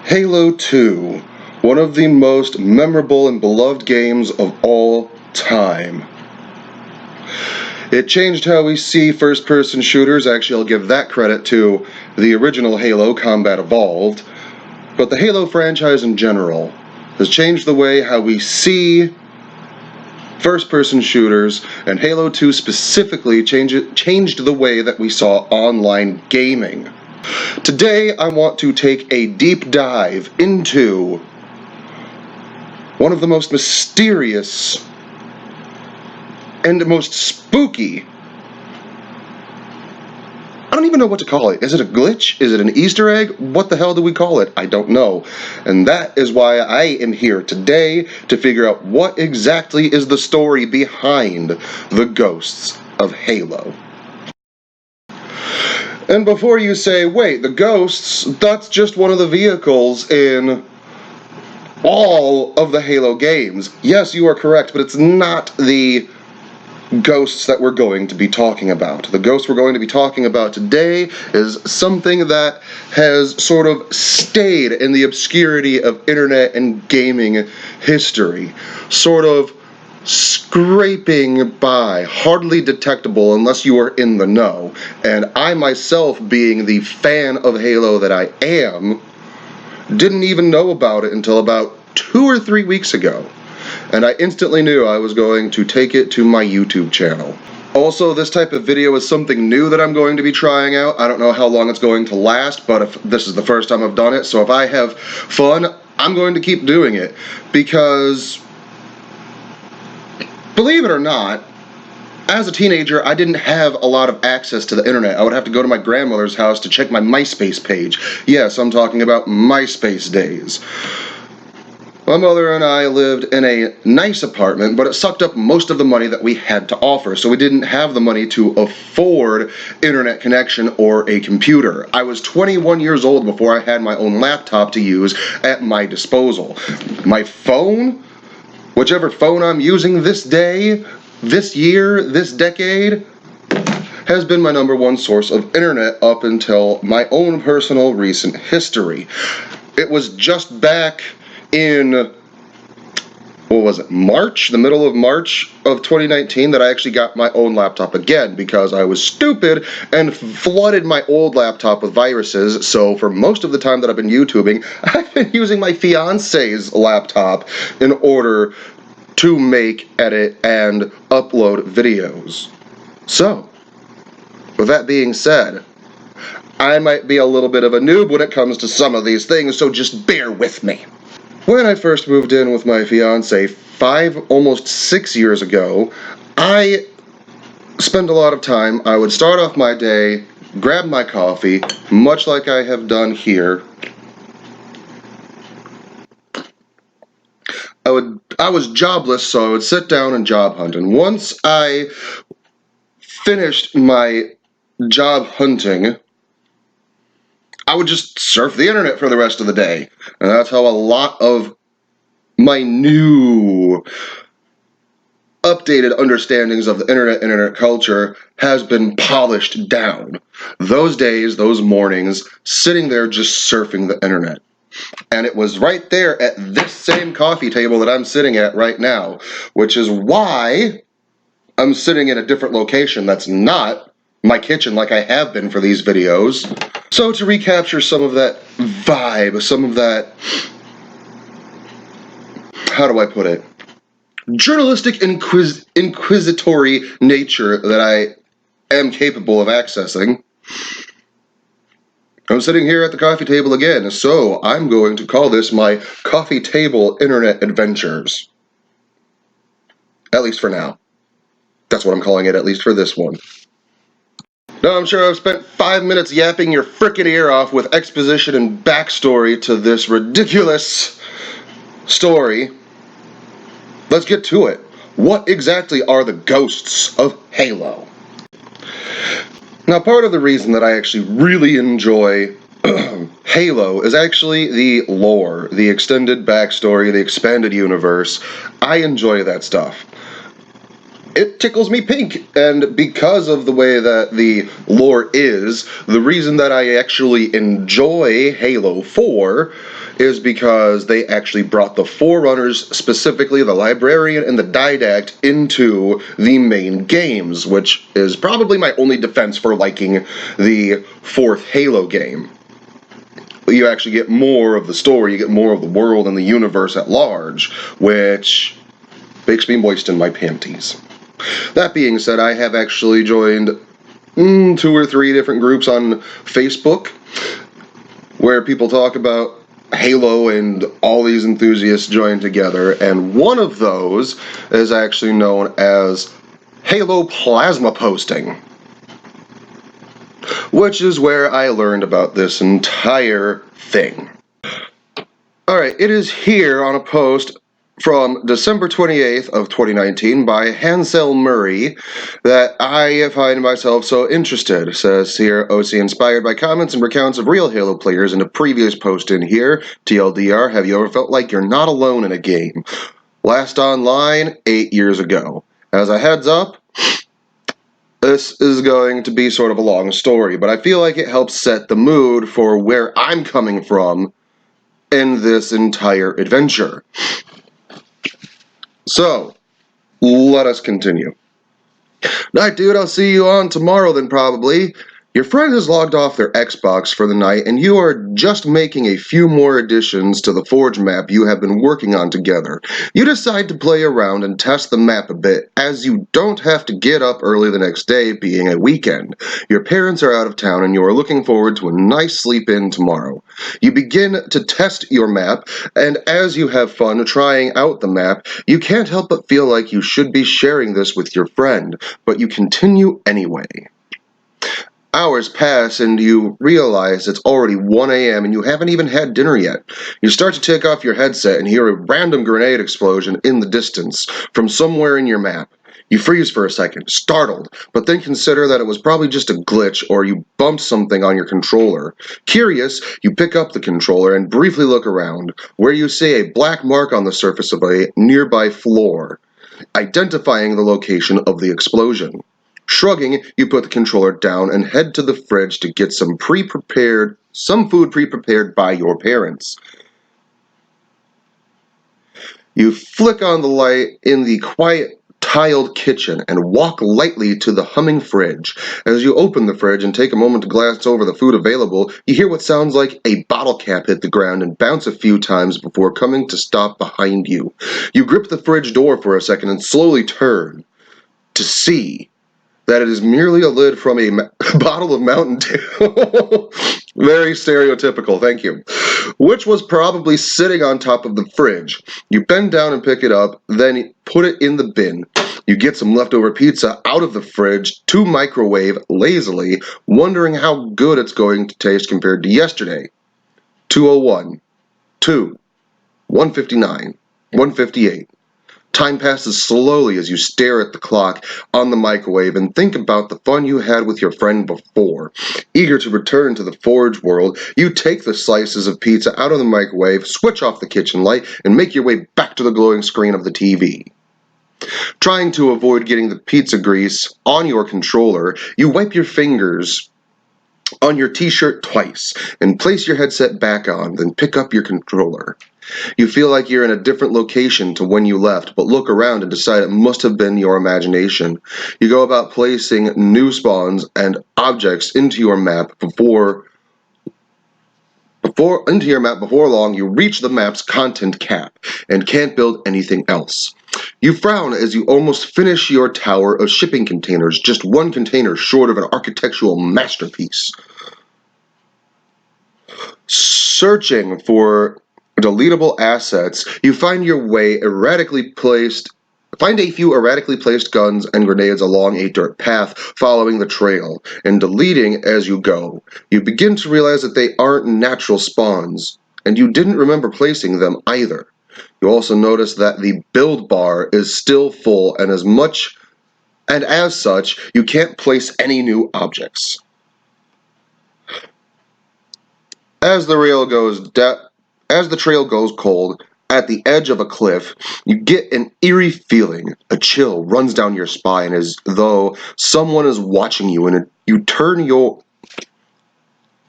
Halo 2, one of the most memorable and beloved games of all time. It changed how we see first-person shooters. Actually, I'll give that credit to the original Halo, Combat Evolved. But the Halo franchise in general has changed the way how we see first-person shooters, and Halo 2 specifically changed the way that we saw online gaming. Today, I want to take a deep dive into one of the most mysterious and most spooky, I don't even know what to call it. Is it a glitch? Is it an Easter egg? What the hell do we call it? I don't know. And that is why I am here today, to figure out what exactly is the story behind the ghosts of Halo. And before you say, wait, the ghosts, that's just one of the vehicles in all of the Halo games. Yes, you are correct, but it's not the ghosts that we're going to be talking about. The ghosts we're going to be talking about today is something that has sort of stayed in the obscurity of internet and gaming history. Sort of scraping by, hardly detectable unless you are in the know. And I myself, being the fan of Halo that I am, didn't even know about it until about 2 or 3 weeks ago. And I instantly knew I was going to take it to my YouTube channel. Also, this type of video is something new that I'm going to be trying out. I don't know how long it's going to last, but if this is the first time I've done it, so if I have fun, I'm going to keep doing it. Because, believe it or not, as a teenager, I didn't have a lot of access to the internet. I would have to go to my grandmother's house to check my MySpace page. Yes, I'm talking about MySpace days. My mother and I lived in a nice apartment, but it sucked up most of the money that we had to offer, so we didn't have the money to afford internet connection or a computer. I was 21 years old before I had my own laptop to use at my disposal. My phone, whichever phone I'm using this day, this year, this decade, has been my #1 source of internet up until my own personal recent history. It was just back in, what was it, March? The middle of March of 2019 that I actually got my own laptop again, because I was stupid and flooded my old laptop with viruses. So for most of the time that I've been YouTubing, I've been using my fiance's laptop in order to make, edit, and upload videos. So, with that being said, I might be a little bit of a noob when it comes to some of these things, so just bear with me. When I first moved in with my fiance 5, almost 6 years ago, I spent a lot of time. I would start off my day, grab my coffee, much like I have done here. I was jobless, so I would sit down and job hunt. And once I finished my job hunting, I would just surf the internet for the rest of the day. And that's how a lot of my new updated understandings of the internet culture has been polished down. Those days, those mornings, sitting there just surfing the internet. And it was right there at this same coffee table that I'm sitting at right now, which is why I'm sitting in a different location that's not my kitchen like I have been for these videos. So to recapture some of that vibe, some of that, how do I put it, journalistic inquisitory nature that I am capable of accessing, I'm sitting here at the coffee table again, so I'm going to call this my coffee table internet adventures. At least for now. That's what I'm calling it, at least for this one. Now, I'm sure I've spent 5 minutes yapping your frickin' ear off with exposition and backstory to this ridiculous story. Let's get to it. What exactly are the ghosts of Halo? Now, part of the reason that I actually really enjoy Halo is actually the lore, the extended backstory, the expanded universe. I enjoy that stuff. It tickles me pink, and because of the way that the lore is, the reason that I actually enjoy Halo 4 is because they actually brought the Forerunners, specifically the Librarian and the Didact, into the main games, which is probably my only defense for liking the fourth Halo game. You actually get more of the story, you get more of the world and the universe at large, which makes me moisten my panties. That being said, I have actually joined 2 or 3 different groups on Facebook where people talk about Halo and all these enthusiasts join together, and one of those is actually known as Halo Plasma Posting, which is where I learned about this entire thing. Alright, it is here on a post from December 28th of 2019 by Hansell Murray that I find myself so interested. It says here, OC inspired by comments and recounts of real Halo players in a previous post in here. TLDR, have you ever felt like you're not alone in a game? Last online, 8 years ago. As a heads up, this is going to be sort of a long story, but I feel like it helps set the mood for where I'm coming from in this entire adventure. So, let us continue. Night, dude, I'll see you on tomorrow then, probably. Your friend has logged off their Xbox for the night, and you are just making a few more additions to the Forge map you have been working on together. You decide to play around and test the map a bit, as you don't have to get up early the next day, being a weekend. Your parents are out of town, and you are looking forward to a nice sleep-in tomorrow. You begin to test your map, and as you have fun trying out the map, you can't help but feel like you should be sharing this with your friend, but you continue anyway. Hours pass and you realize it's already 1 a.m. and you haven't even had dinner yet. You start to take off your headset and hear a random grenade explosion in the distance from somewhere in your map. You freeze for a second, startled, but then consider that it was probably just a glitch or you bumped something on your controller. Curious, you pick up the controller and briefly look around, where you see a black mark on the surface of a nearby floor, identifying the location of the explosion. Shrugging, you put the controller down and head to the fridge to get some food pre-prepared by your parents. You flick on the light in the quiet, tiled kitchen and walk lightly to the humming fridge. As you open the fridge and take a moment to glance over the food available, you hear what sounds like a bottle cap hit the ground and bounce a few times before coming to stop behind you. You grip the fridge door for a second and slowly turn to see that it is merely a lid from a bottle of Mountain Dew. Very stereotypical, thank you. Which was probably sitting on top of the fridge. You bend down and pick it up, then put it in the bin. You get some leftover pizza out of the fridge to microwave lazily, wondering how good it's going to taste compared to yesterday. 2:01, 2, 1:59, 1:58. Time passes slowly as you stare at the clock on the microwave and think about the fun you had with your friend before. Eager to return to the Forge world, you take the slices of pizza out of the microwave, switch off the kitchen light, and make your way back to the glowing screen of the TV. Trying to avoid getting the pizza grease on your controller, you wipe your fingers on your t-shirt twice and place your headset back on, then pick up your controller. You feel like you're in a different location to when you left, but look around and decide it must have been your imagination. You go about placing new spawns and objects into your map before long. You reach the map's content cap and can't build anything else. You frown as you almost finish your tower of shipping containers, just one container short of an architectural masterpiece. Searching for deletable assets, you find a few erratically placed guns and grenades along a dirt path following the trail, and deleting as you go. You begin to realize that they aren't natural spawns, and you didn't remember placing them either. You also notice that the build bar is still full, and as such, you can't place any new objects. As the trail goes cold, at the edge of a cliff, you get an eerie feeling. A chill runs down your spine as though someone is watching you, and you turn your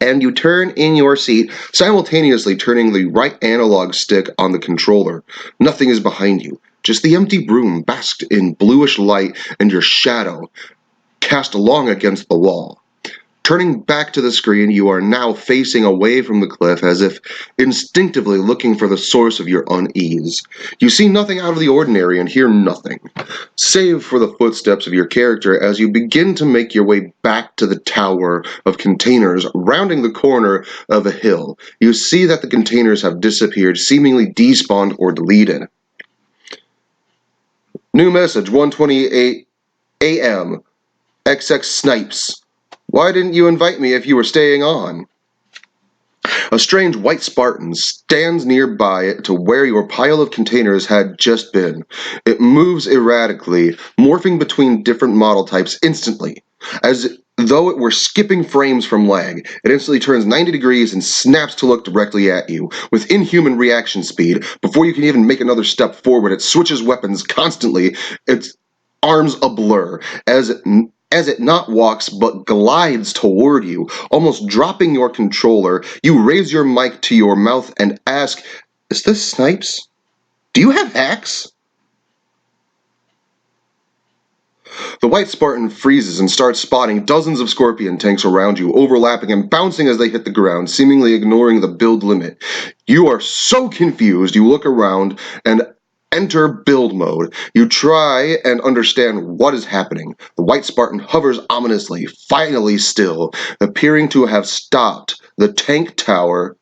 and you turn in your seat, simultaneously turning the right analog stick on the controller. Nothing is behind you, just the empty room basked in bluish light and your shadow cast along against the wall. Turning back to the screen, you are now facing away from the cliff as if instinctively looking for the source of your unease. You see nothing out of the ordinary and hear nothing, save for the footsteps of your character as you begin to make your way back to the tower of containers rounding the corner of a hill. You see that the containers have disappeared, seemingly despawned or deleted. New message, 1:28 a.m. XX Snipes. Why didn't you invite me if you were staying on? A strange white Spartan stands nearby to where your pile of containers had just been. It moves erratically, morphing between different model types instantly. As though it were skipping frames from lag, it instantly turns 90 degrees and snaps to look directly at you. With inhuman reaction speed, before you can even make another step forward, it switches weapons constantly, its arms a blur, as it not walks but glides toward you, almost dropping your controller. You raise your mic to your mouth and ask, "Is this Snipes? Do you have hacks?" The white Spartan freezes and starts spotting dozens of Scorpion tanks around you, overlapping and bouncing as they hit the ground, seemingly ignoring the build limit. You are so confused, you look around and enter build mode. You try and understand what is happening. The white Spartan hovers ominously, finally still, appearing to have stopped the tank tower.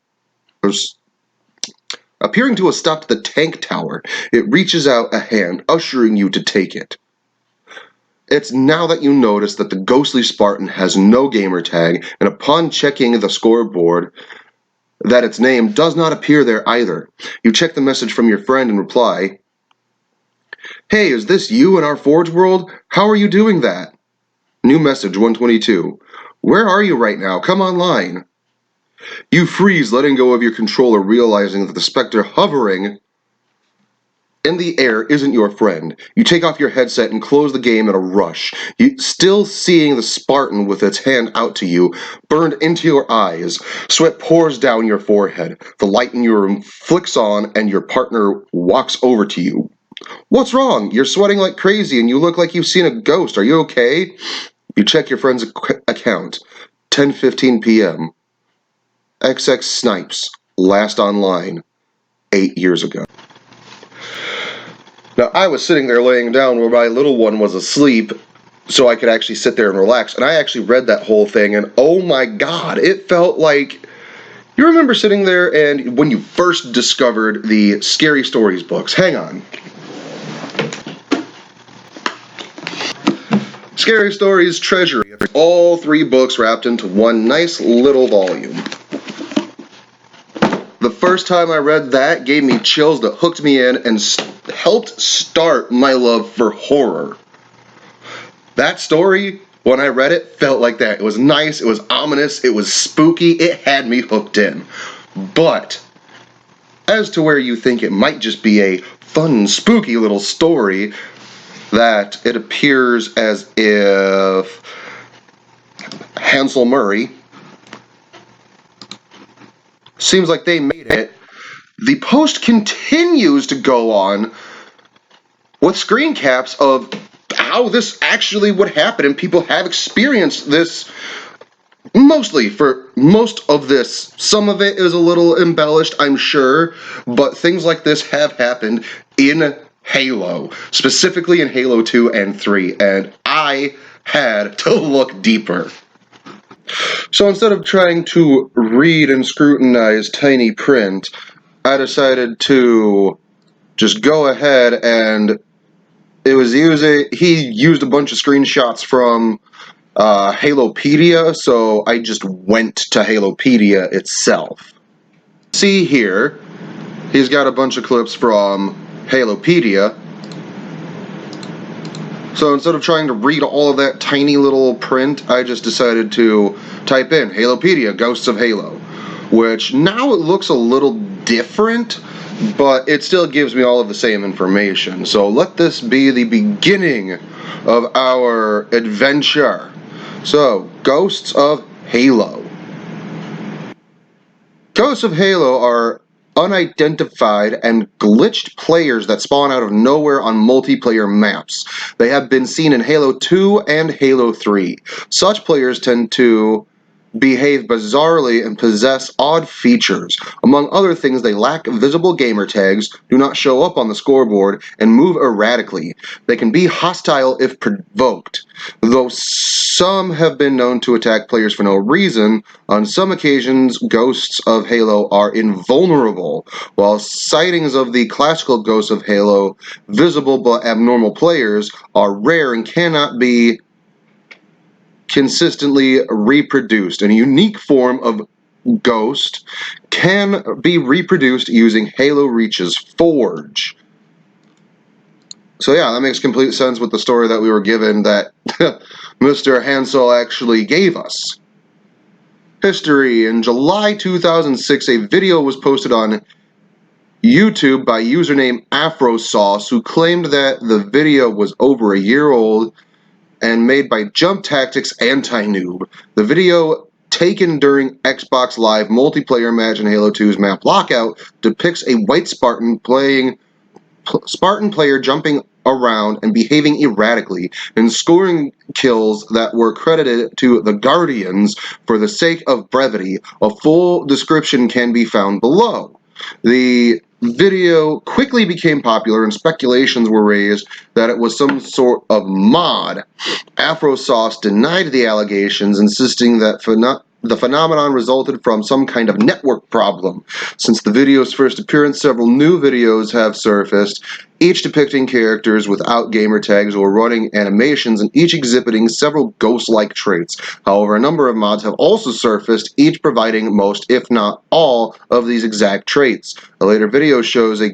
Appearing to have stopped the tank tower, it reaches out a hand, ushering you to take it. It's now that you notice that the ghostly Spartan has no gamer tag, and upon checking the scoreboard, that its name does not appear there either. You check the message from your friend and reply, "Hey, is this you in our Forge world? How are you doing that?" New message, 122. "Where are you right now? Come online." You freeze, letting go of your controller, realizing that the specter hovering in the air isn't your friend. You take off your headset and close the game in a rush. Still seeing the Spartan with its hand out to you, burned into your eyes. Sweat pours down your forehead. The light in your room flicks on and your partner walks over to you. "What's wrong? You're sweating like crazy and you look like you've seen a ghost. Are you okay?" You check your friend's account. 10:15 p.m. XX Snipes, last online 8 years ago. Now, I was sitting there laying down where my little one was asleep, so I could actually sit there and relax. And I actually read that whole thing, and oh my god, it felt like... You remember sitting there and when you first discovered the Scary Stories books. Hang on. Scary Stories Treasury. All 3 books wrapped into one nice little volume. The first time I read that gave me chills that hooked me in and helped start my love for horror. That story, when I read it, felt like that. It was nice, it was ominous, it was spooky, it had me hooked in. But, as to where you think it might just be a fun, spooky little story, that it appears as if Hansell Murray, seems like they made it. The post continues to go on with screen caps of how this actually would happen, and people have experienced this mostly for most of this. Some of it is a little embellished, I'm sure, but things like this have happened in Halo, specifically in Halo 2 and 3, and I had to look deeper. So instead of trying to read and scrutinize tiny print, I decided to just go ahead and he used a bunch of screenshots from Halopedia, so I just went to Halopedia itself. See here, he's got a bunch of clips from Halopedia. So instead of trying to read all of that tiny little print, I just decided to type in Halopedia, Ghosts of Halo, which now it looks a little different, but it still gives me all of the same information. So let this be the beginning of our adventure. So, Ghosts of Halo. Ghosts of Halo are unidentified and glitched players that spawn out of nowhere on multiplayer maps. They have been seen in Halo 2 and Halo 3. Such players tend to behave bizarrely and possess odd features. Among other things, they lack visible gamer tags, do not show up on the scoreboard, and move erratically. They can be hostile if provoked. Though some have been known to attack players for no reason, on some occasions, ghosts of Halo are invulnerable, while sightings of the classical ghosts of Halo, visible but abnormal players, are rare and cannot be consistently reproduced. And a unique form of ghost can be reproduced using Halo Reach's Forge. So yeah, that makes complete sense with the story that we were given that Mr. Hansell actually gave us. History. In July 2006, a video was posted on YouTube by username AfroSauce, who claimed that the video was over a year old and made by Jump Tactics Anti-Noob. The video, taken during Xbox Live multiplayer match in Halo 2's map Lockout, depicts a white Spartan player jumping around and behaving erratically and scoring kills that were credited to the Guardians. For the sake of brevity, a full description can be found below. The video quickly became popular and speculations were raised that it was some sort of mod. AfroSauce denied the allegations, insisting that the phenomenon resulted from some kind of network problem. Since the video's first appearance, several new videos have surfaced, each depicting characters without gamer tags or running animations, and each exhibiting several ghost-like traits. However, a number of mods have also surfaced, each providing most, if not all, of these exact traits. A later video shows a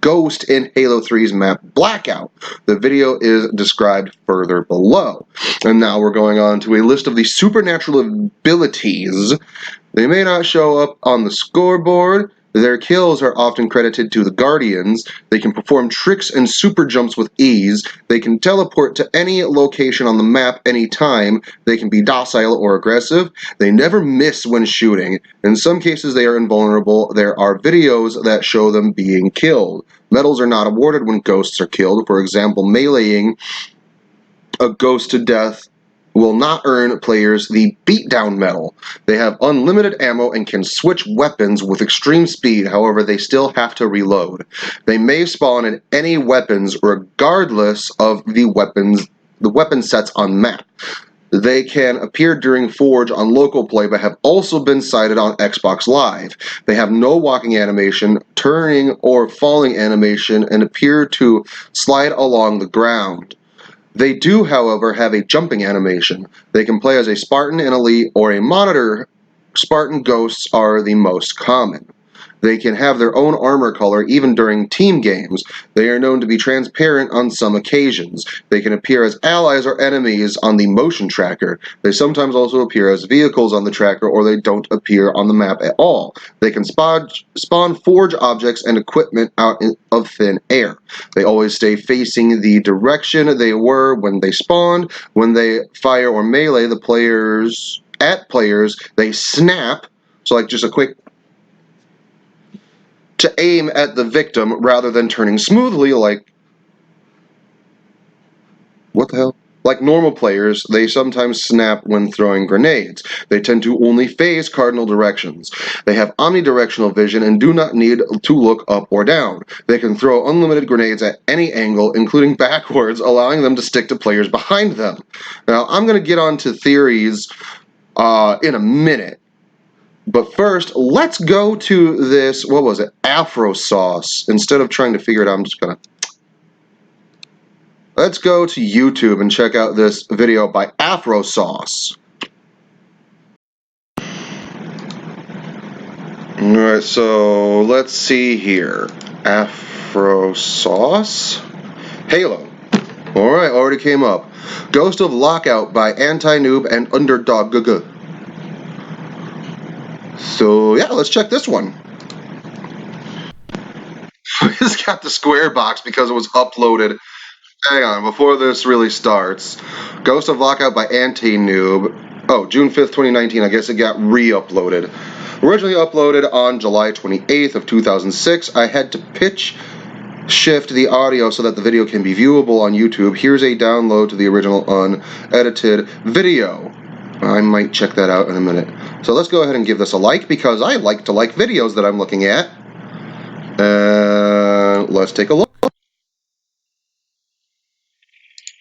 ghost in Halo 3's map Blackout. The video is described further below. And now we're going on to a list of the supernatural abilities. They may not show up on the scoreboard. Their kills are often credited to the Guardians. They can perform tricks and super jumps with ease. They can teleport to any location on the map anytime. They can be docile or aggressive. They never miss when shooting. In some cases, they are invulnerable. There are videos that show them being killed. Medals are not awarded when ghosts are killed. For example, meleeing a ghost to death will not earn players the beatdown medal. They have unlimited ammo and can switch weapons with extreme speed, however they still have to reload. They may spawn in any weapons regardless of the weapon sets on map. They can appear during Forge on local play, but have also been sighted on Xbox Live. They have no walking animation, turning or falling animation, and appear to slide along the ground. They do, however, have a jumping animation. They can play as a Spartan, an Elite, or a Monitor. Spartan ghosts are the most common. They can have their own armor color even during team games. They are known to be transparent on some occasions. They can appear as allies or enemies on the motion tracker. They sometimes also appear as vehicles on the tracker, or they don't appear on the map at all. They can spawn forge objects and equipment out of thin air. They always stay facing the direction they were when they spawned. When they fire or melee players, they snap. So like just a quick to aim at the victim rather than turning smoothly like, what the hell? Like normal players, they sometimes snap when throwing grenades. They tend to only phase cardinal directions. They have omnidirectional vision and do not need to look up or down. They can throw unlimited grenades at any angle, including backwards, allowing them to stick to players behind them. Now, I'm going to get on to theories in a minute. But first, let's go to this, what was it, AfroSauce. Instead of trying to figure it out, I'm just going to... Let's go to YouTube and check out this video by AfroSauce. Alright, so let's see here. AfroSauce. Halo. Alright, already came up. Ghost of Lockout by Anti-Noob and Underdogg. So, yeah, let's check this one. I just got the square box because it was uploaded. Hang on, before this really starts. Ghost of Lockout by Anti-Noob. Oh, June 5th, 2019. I guess it got re-uploaded. Originally uploaded on July 28th of 2006. I had to pitch shift the audio so that the video can be viewable on YouTube. Here's a download to the original unedited video. I might check that out in a minute. So let's go ahead and give this a like, because I like to like videos that I'm looking at. Let's take a look.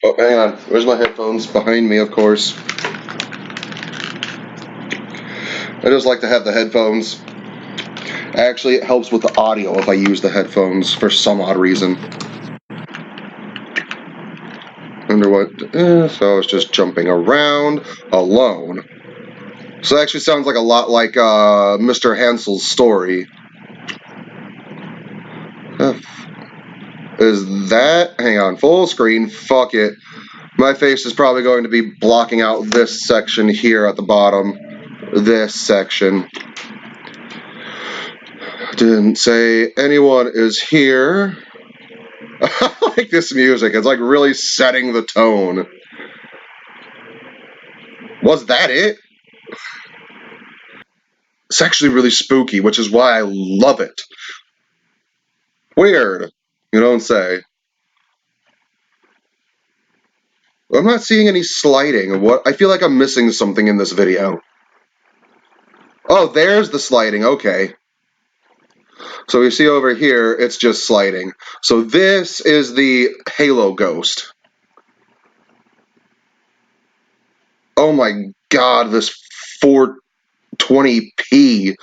Oh, hang on. Where's my headphones? Behind me, of course. I just like to have the headphones. Actually, it helps with the audio if I use the headphones for some odd reason. Wonder what? So I was just jumping around alone. So it actually sounds like a lot like Mr. Hansell's story. Is that? Hang on, full screen. Fuck it. My face is probably going to be blocking out this section here at the bottom. This section. Didn't say anyone is here. I like this music. It's like really setting the tone. Was that it? It's actually really spooky, which is why I love it. Weird. You don't say. I'm not seeing any sliding. What? I feel like I'm missing something in this video. Oh, there's the sliding. Okay. So we see over here, it's just sliding. So this is the Halo Ghost. Oh my god, this 420p.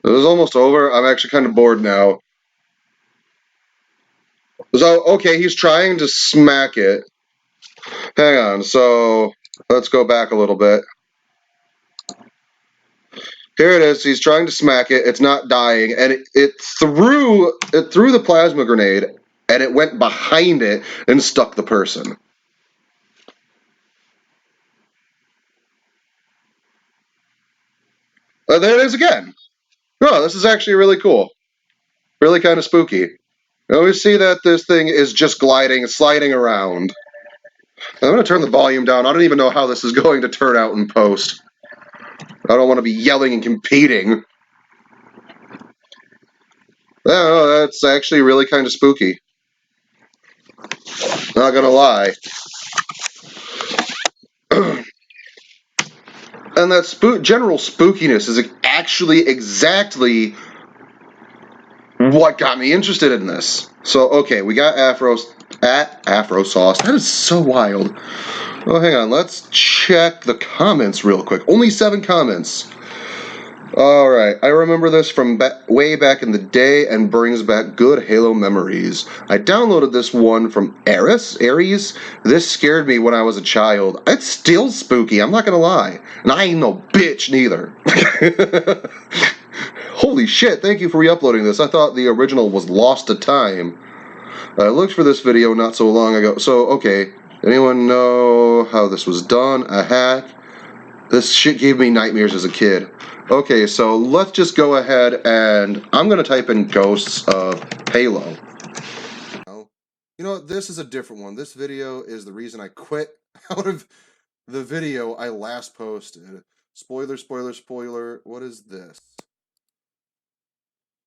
This is almost over. I'm actually kind of bored now. So, okay, he's trying to smack it. Hang on, so let's go back a little bit. Here it is. He's trying to smack it. It's not dying, and it threw the plasma grenade, and it went behind it and stuck the person. There it is again. Oh, this is actually really cool. Really kind of spooky. Now we see that this thing is just gliding, sliding around. I'm going to turn the volume down. I don't even know how this is going to turn out in post. I don't want to be yelling and competing. No, that's actually really kind of spooky. Not gonna lie. And that general spookiness is actually exactly what got me interested in this. So, okay, we got Afro sauce. That is so wild. Oh, hang on. Let's check the comments real quick. Only 7 comments. Alright, I remember this from way back in the day and brings back good Halo memories. I downloaded this one from Ares? This scared me when I was a child. It's still spooky, I'm not gonna lie. And I ain't no bitch neither. Holy shit, thank you for re-uploading this. I thought the original was lost to time. I looked for this video not so long ago. So, okay, anyone know how this was done? A hack? This shit gave me nightmares as a kid. Okay, so let's just go ahead and I'm going to type in Ghosts of Halo. You know what? This is a different one. This video is the reason I quit out of the video I last posted. Spoiler, spoiler, spoiler. What is this?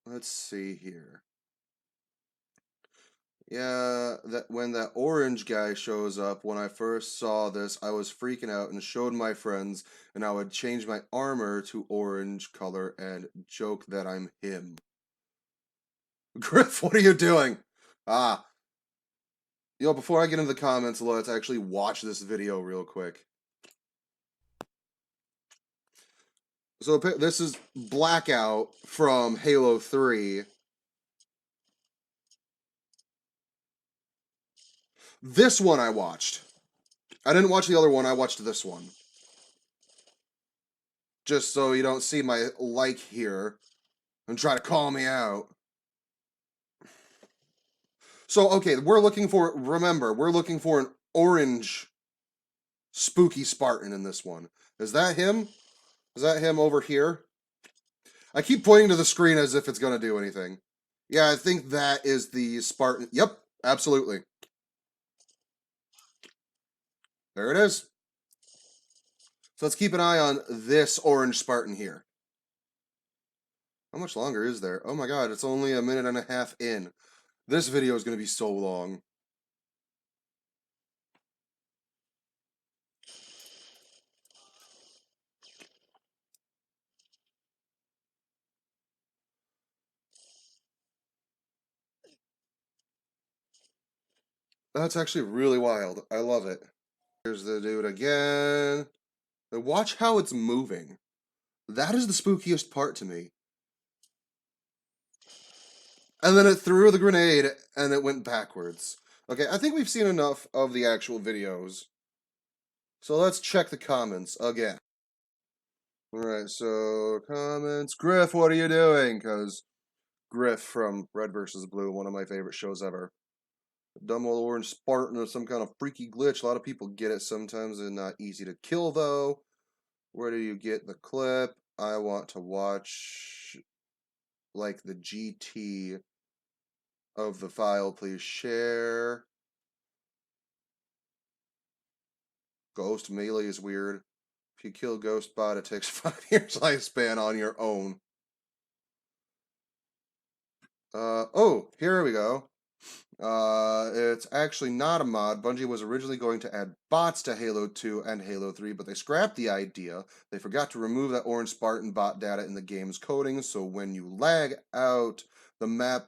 Let's see here. Yeah, that when that orange guy shows up, when I first saw this, I was freaking out and showed my friends, and I would change my armor to orange color and joke that I'm him. Griff, what are you doing? You know, before I get into the comments, let's actually watch this video real quick. So this is Blackout from Halo 3. This one I watched. I didn't watch the other one, I watched this one. Just so you don't see my like here and try to call me out. So, okay, remember, we're looking for an orange spooky Spartan in this one. Is that him? Is that him over here? I keep pointing to the screen as if it's going to do anything. Yeah, I think that is the Spartan. Yep, absolutely. There it is. So let's keep an eye on this orange Spartan here. How much longer is there? Oh my god, it's only a minute and a half in. This video is going to be so long. That's actually really wild. I love it. Here's the dude again. And watch how it's moving. That is the spookiest part to me. And then it threw the grenade and it went backwards. Okay, I think we've seen enough of the actual videos. So let's check the comments again. Alright, so comments. Griff, what are you doing? Because Griff from Red vs. Blue, one of my favorite shows ever. Dumb old orange Spartan or some kind of freaky glitch. A lot of people get it sometimes. They're not easy to kill, though. Where do you get the clip? I want to watch, like, the GT of the file. Please share. Ghost melee is weird. If you kill Ghost Bot, it takes 5 years lifespan on your own. Oh, here we go. It's actually not a mod. Bungie was originally going to add bots to Halo 2 and Halo 3, but they scrapped the idea. They forgot to remove that orange Spartan bot data in the game's coding, so when you lag out the map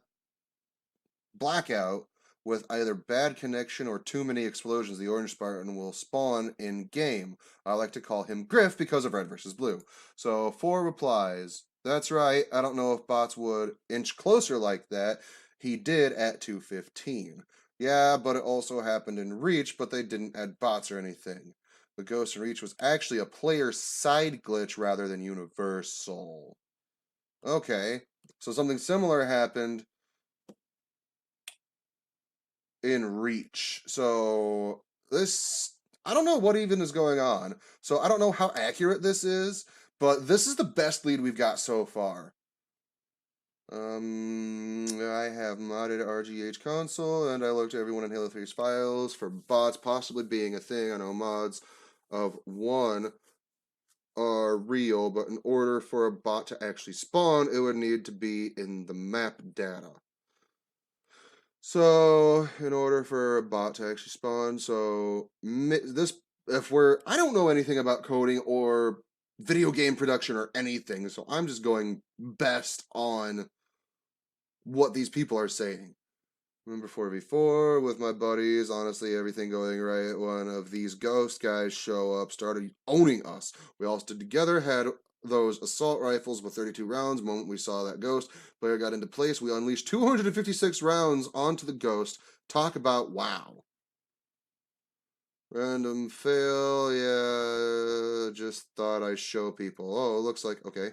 Blackout with either bad connection or too many explosions, the orange Spartan will spawn in game. I like to call him Griff because of Red vs. Blue. So 4 replies. That's right. I don't know if bots would inch closer like that. He did at 2:15. Yeah, but it also happened in Reach, but they didn't add bots or anything. The Ghost in Reach was actually a player side glitch rather than universal. Okay, so something similar happened in Reach. So this, I don't know what even is going on. So I don't know how accurate this is, but this is the best lead we've got so far. I have modded RGH console, and I looked at everyone in Halo 3's files for bots possibly being a thing. I know mods of one are real, but in order for a bot to actually spawn, it would need to be in the map data. So, in order for a bot to actually spawn, so this, if we're, I don't know anything about coding or video game production or anything, so I'm just going best on what these people are saying. Remember 4v4 with my buddies, honestly, everything going right. One of these ghost guys show up, started owning us. We all stood together, had those assault rifles with 32 rounds. The moment we saw that ghost player got into place, we unleashed 256 rounds onto the ghost. Talk about wow. Random fail, yeah, just thought I'd show people. Oh, it looks like, okay.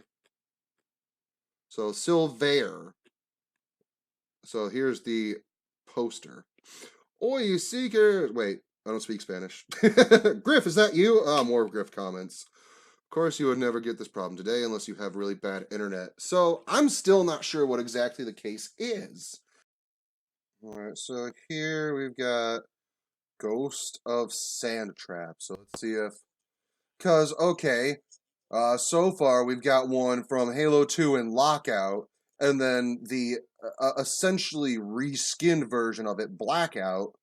So, Silvair. So, here's the poster. Oi, Seeker! Wait, I don't speak Spanish. Griff, is that you? Ah, more Griff comments. Of course, you would never get this problem today unless you have really bad internet. So, I'm still not sure what exactly the case is. Alright, so here we've got Ghost of Sandtrap. So, let's see if... Because, okay, so far we've got one from Halo 2 and Lockout, and then the essentially reskinned version of it, Blackout,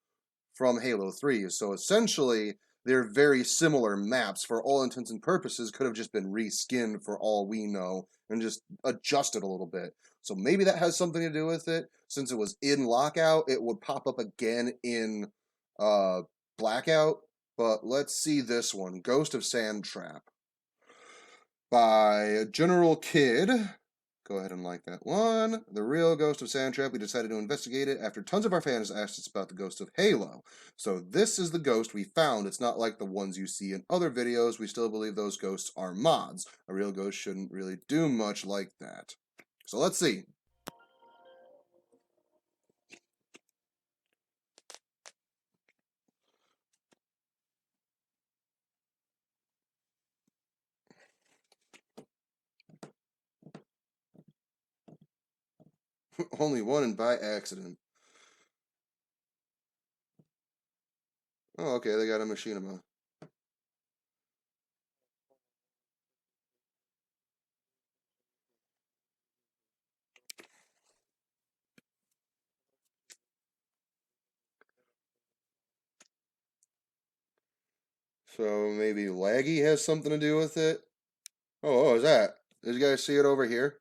from Halo 3. So essentially, they're very similar maps. For all intents and purposes, could have just been reskinned for all we know and just adjusted a little bit. So maybe that has something to do with it. Since it was in Lockout, it would pop up again in Blackout. But let's see this one, Ghost of Sandtrap by General Kid. Go ahead and like that one. The real Ghost of Sandtrap. We decided to investigate it after tons of our fans asked us about the Ghost of Halo. So this is the ghost we found. It's not like the ones you see in other videos. We still believe those ghosts are mods. A real ghost shouldn't really do much like that. So let's see. Only one and by accident. Oh, okay, they got a machinima. So maybe laggy has something to do with it? Oh, what was that? Did you guys see it over here?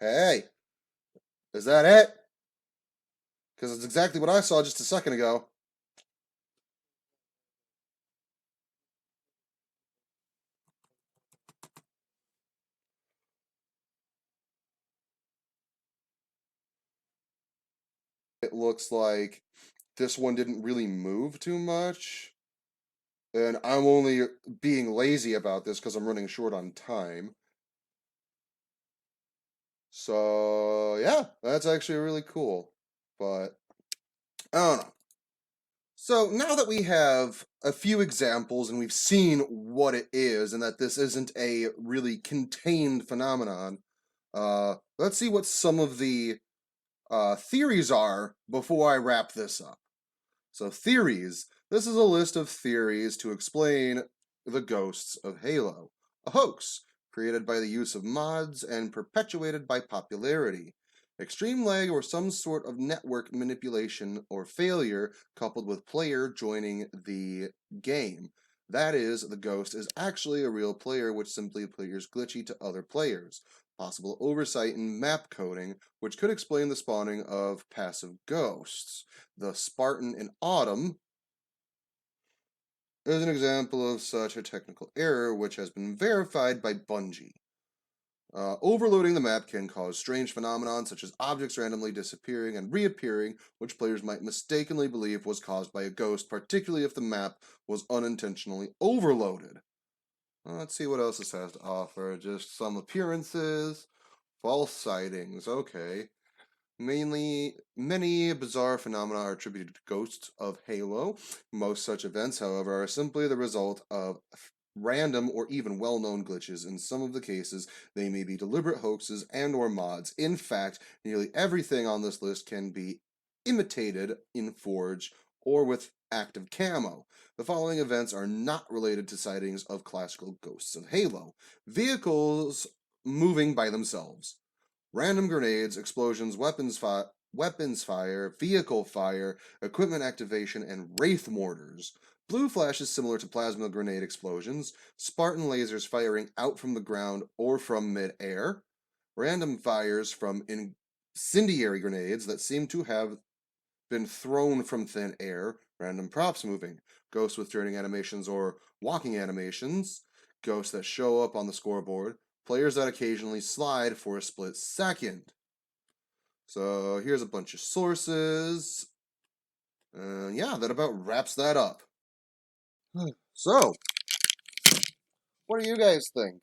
Hey, is that it? Because it's exactly what I saw just a second ago. It looks like this one didn't really move too much. And I'm only being lazy about this because I'm running short on time. So, yeah, that's actually really cool. But, I don't know. So, now that we have a few examples and we've seen what it is and that this isn't a really contained phenomenon, let's see what some of the theories are before I wrap this up. So, theories. This is a list of theories to explain the ghosts of Halo, a hoax created by the use of mods and perpetuated by popularity. Extreme lag or some sort of network manipulation or failure coupled with player joining the game. That is, the ghost is actually a real player which simply appears glitchy to other players. Possible oversight in map coding, which could explain the spawning of passive ghosts. The Spartan in Autumn is an example of such a technical error which has been verified by Bungie. Overloading the map can cause strange phenomena such as objects randomly disappearing and reappearing, which players might mistakenly believe was caused by a ghost, particularly if the map was unintentionally overloaded. Let's see what else this has to offer. Just some appearances, false sightings, okay. Many bizarre phenomena are attributed to ghosts of Halo. Most such events, however, are simply the result of random or even well-known glitches. In some of the cases, they may be deliberate hoaxes and or mods. In fact, nearly everything on this list can be imitated in Forge or with active camo. The following events are not related to sightings of classical ghosts of Halo. Vehicles moving by themselves. Random grenades, explosions, weapons fire, vehicle fire, equipment activation, and wraith mortars. Blue flashes similar to plasma grenade explosions. Spartan lasers firing out from the ground or from mid-air. Random fires from incendiary grenades that seem to have been thrown from thin air. Random props moving. Ghosts with turning animations or walking animations. Ghosts that show up on the scoreboard. Players that occasionally slide for a split second. So here's a bunch of sources. Yeah, that about wraps that up. So, what do you guys think?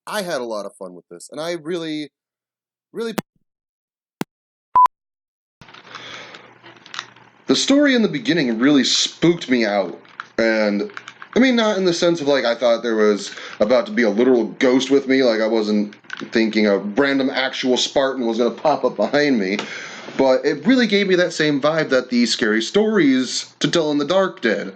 I had a lot of fun with this, and I really, really. The story in the beginning really spooked me out. And, I mean, not in the sense of like I thought there was about to be a literal ghost with me, like I wasn't thinking a random actual Spartan was going to pop up behind me. But it really gave me that same vibe that the scary stories to tell in the dark did.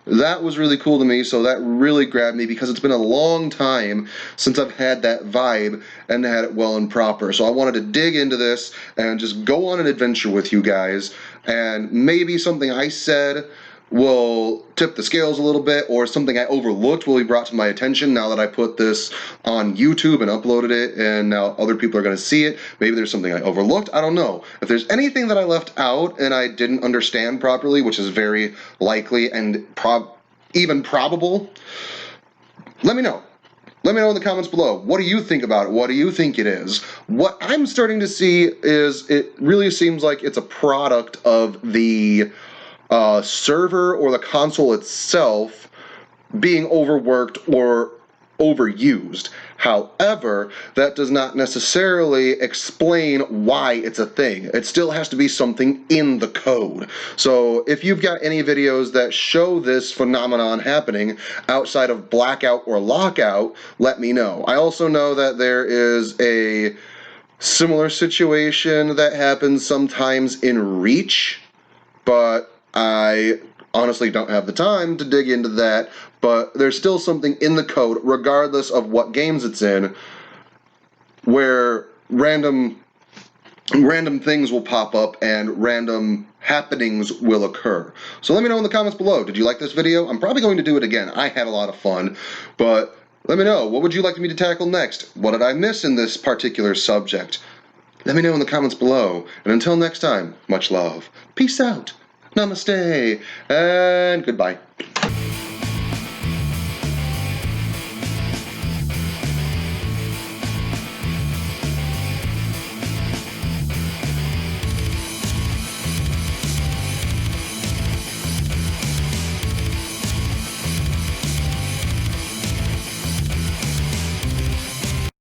That was really cool to me, so that really grabbed me because it's been a long time since I've had that vibe and had it well and proper. So I wanted to dig into this and just go on an adventure with you guys, and maybe something I said will tip the scales a little bit, or something I overlooked will be brought to my attention now that I put this on YouTube and uploaded it, and now other people are going to see it. Maybe there's something I overlooked. I don't know. If there's anything that I left out and I didn't understand properly, which is very likely and even probable, let me know. Let me know in the comments below. What do you think about it? What do you think it is? What I'm starting to see is it really seems like it's a product of the server or the console itself being overworked or overused. However, that does not necessarily explain why it's a thing. It still has to be something in the code. So if you've got any videos that show this phenomenon happening outside of Blackout or Lockout, let me know. I also know that there is a similar situation that happens sometimes in Reach, but I honestly don't have the time to dig into that. But there's still something in the code, regardless of what games it's in, where random things will pop up and random happenings will occur. So let me know in the comments below. Did you like this video? I'm probably going to do it again. I had a lot of fun, but let me know. What would you like me to tackle next? What did I miss in this particular subject? Let me know in the comments below. And until next time, much love. Peace out. Namaste. And goodbye.